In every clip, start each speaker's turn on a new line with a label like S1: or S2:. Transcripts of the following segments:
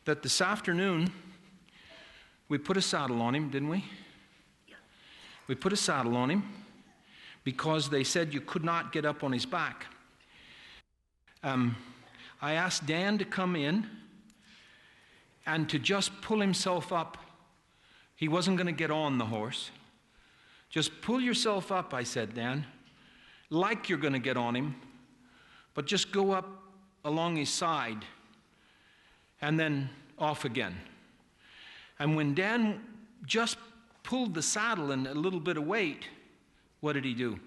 S1: that this afternoon we put a saddle on him, didn't we?
S2: Yeah.
S1: We put a saddle on him because they said you could not get up on his back. I asked Dan to come in and to just pull himself up. He wasn't going to get on the horse. Just pull yourself up, I said, Dan, like you're going to get on him, but just go up along his side and then off again. And when Dan just pulled the saddle and a little bit of weight, what did he do?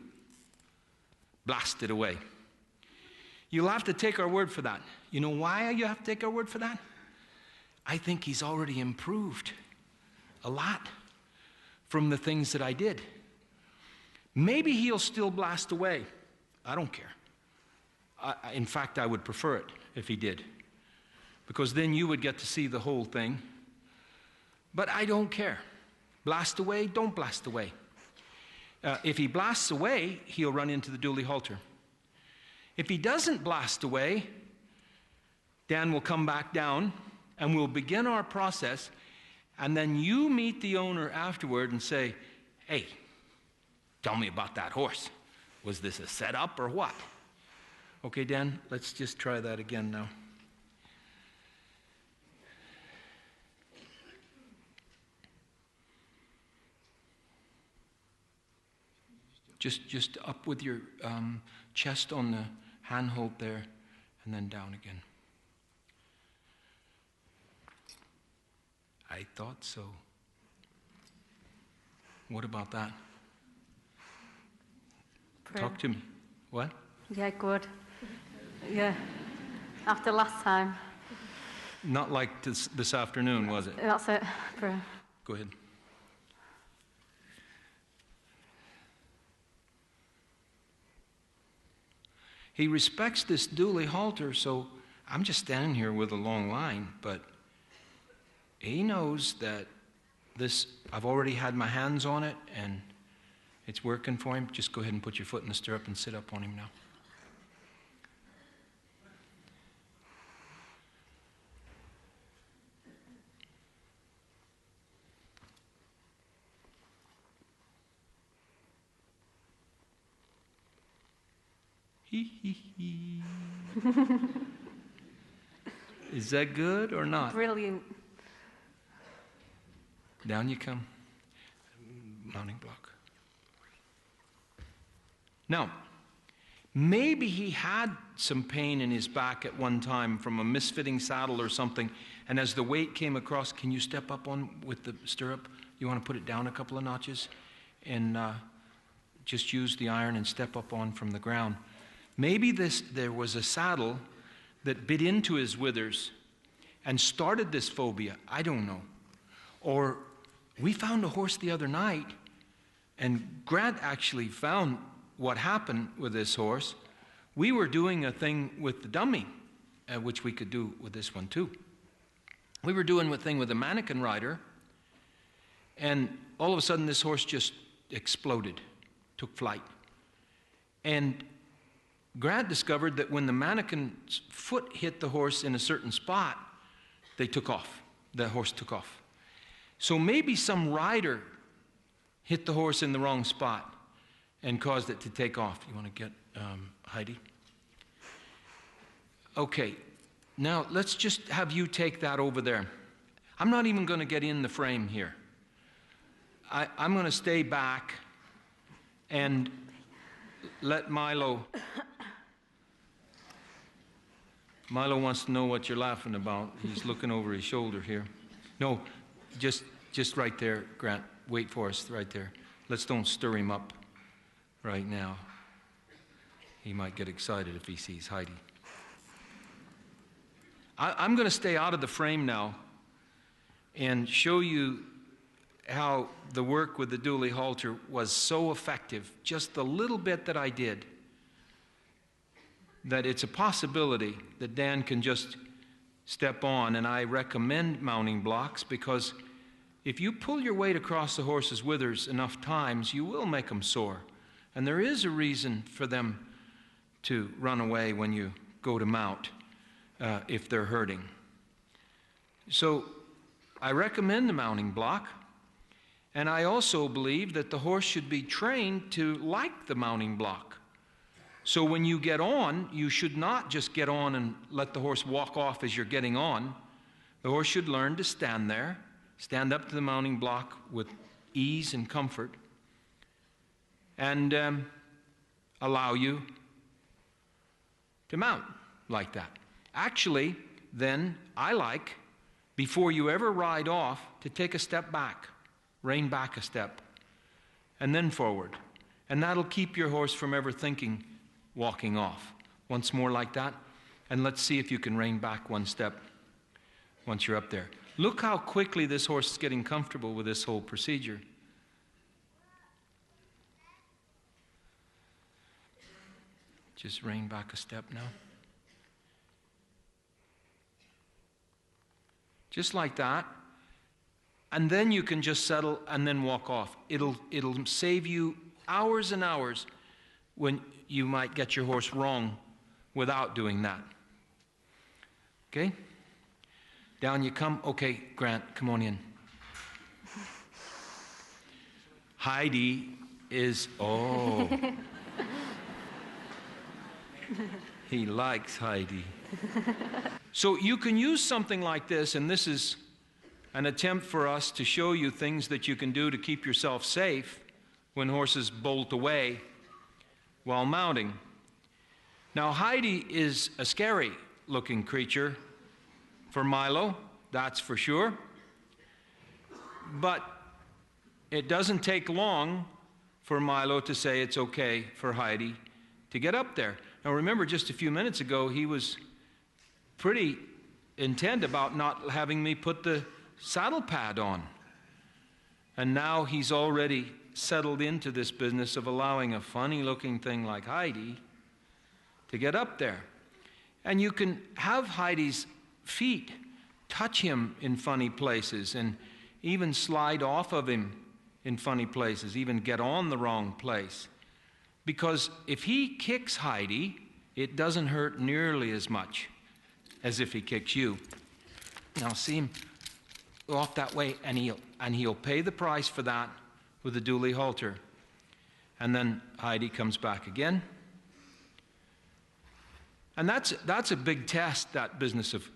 S1: Blasted away. You'll have to take our word for that. You know why you have to take our word for that? I think he's already improved a lot from the things that I did. Maybe he'll still blast away. I don't care. In fact, I would prefer it if he did, because then you would get to see the whole thing. But I don't care. Blast away, don't blast away. If he blasts away, he'll run into the dually halter. If he doesn't blast away, Dan will come back down and we'll begin our process, and then you meet the owner afterward and say, hey, tell me about that horse. Was this a setup or what? Okay, Dan, let's just try that again now. Just up with your chest on the handhold there, and then down again. I thought so. What about that? Talk to me. What?
S2: Yeah, good. Yeah. After last time.
S1: Not like this afternoon, was it?
S2: That's it.
S1: Go ahead. He respects this dually halter, so I'm just standing here with a long line, but he knows that this, I've already had my hands on it and it's working for him. Just go ahead and put your foot in the stirrup and sit up on him now. Is that good or not?
S2: Brilliant.
S1: Down you come. Mounting block. Now, maybe he had some pain in his back at one time from a misfitting saddle or something, and as the weight came across, can you step up on with the stirrup? You want to put it down a couple of notches and just use the iron and step up on from the ground. Maybe there was a saddle that bit into his withers and started this phobia. I don't know. Or we found a horse the other night, and Grant actually found what happened with this horse. We were doing a thing with the dummy, which we could do with this one too. We were doing a thing with a mannequin rider, and all of a sudden this horse just exploded, took flight. And Grant discovered that when the mannequin's foot hit the horse in a certain spot, they took off. The horse took off. So maybe some rider hit the horse in the wrong spot and caused it to take off. You want to get Heidi? Okay, now let's just have you take that over there. I'm not even going to get in the frame here. I'm going to stay back and let Milo wants to know what you're laughing about. He's looking over his shoulder here. No, just right there, Grant. Wait for us right there. Let's don't stir him up right now. He might get excited if he sees Heidi. I'm going to stay out of the frame now and show you how the work with the dually halter was so effective, just the little bit that I did, that it's a possibility that Dan can just step on. And I recommend mounting blocks, because if you pull your weight across the horse's withers enough times, you will make them sore. And there is a reason for them to run away when you go to mount if they're hurting. So I recommend the mounting block, and I also believe that the horse should be trained to like the mounting block. So when you get on, you should not just get on and let the horse walk off as you're getting on. The horse should learn to stand there, stand up to the mounting block with ease and comfort, and allow you to mount like that. Actually, then, I like, before you ever ride off, to take a step back, rein back a step, and then forward. And that'll keep your horse from ever thinking walking off. Once more like that, and let's see if you can rein back one step once you're up there. Look how quickly this horse is getting comfortable with this whole procedure. Just rein back a step now. Just like that. And then you can just settle and then walk off. It'll save you hours and hours when you might get your horse wrong without doing that. Okay? Down you come. Okay, Grant, come on in. Heidi is, oh. He likes Heidi. So you can use something like this, and this is an attempt for us to show you things that you can do to keep yourself safe when horses bolt away while mounting. Now, Heidi is a scary-looking creature for Milo, that's for sure. But it doesn't take long for Milo to say it's okay for Heidi to get up there. Now, remember, just a few minutes ago, he was pretty intent about not having me put the saddle pad on. And now he's already settled into this business of allowing a funny-looking thing like Heidi to get up there. And you can have Heidi's feet touch him in funny places and even slide off of him in funny places, even get on the wrong place. Because if he kicks Heidi, it doesn't hurt nearly as much as if he kicks you. Now see him go off that way, and he'll pay the price for that with the dually halter. And then Heidi comes back again. And that's a big test, that business of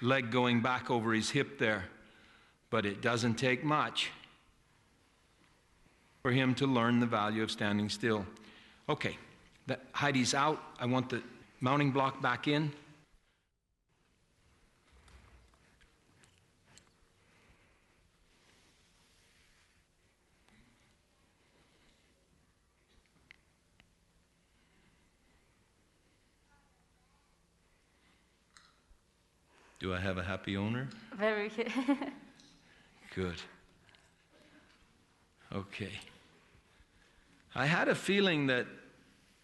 S1: leg going back over his hip there. But it doesn't take much for him to learn the value of standing still. Okay, Heidi's out. I want the mounting block back in. Do I have a happy owner?
S2: Very good.
S1: Good. Okay. I had a feeling that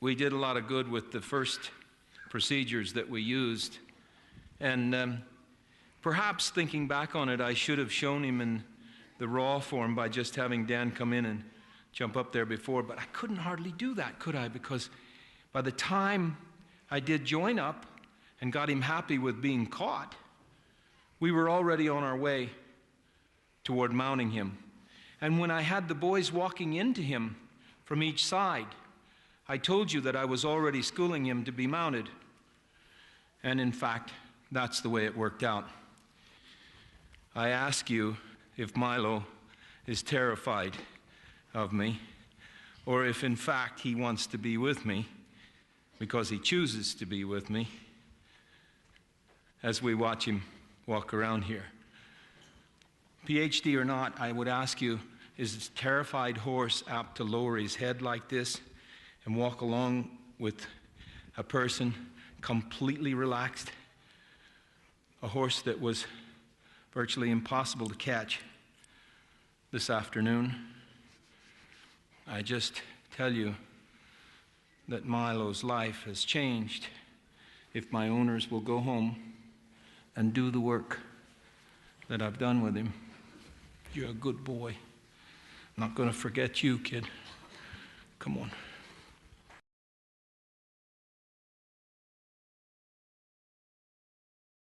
S1: we did a lot of good with the first procedures that we used. And perhaps thinking back on it, I should have shown him in the raw form by just having Dan come in and jump up there before. But I couldn't hardly do that, could I? Because by the time I did join up and got him happy with being caught, we were already on our way toward mounting him. And when I had the boys walking into him from each side, I told you that I was already schooling him to be mounted. And in fact, that's the way it worked out. I ask you if Milo is terrified of me, or if in fact he wants to be with me because he chooses to be with me as we watch him walk around here. PhD or not, I would ask you, is this terrified horse apt to lower his head like this and walk along with a person completely relaxed? A horse that was virtually impossible to catch this afternoon. I just tell you that Milo's life has changed if my owners will go home and do the work that I've done with him. You're a good boy. I'm not going to forget you, kid. Come on.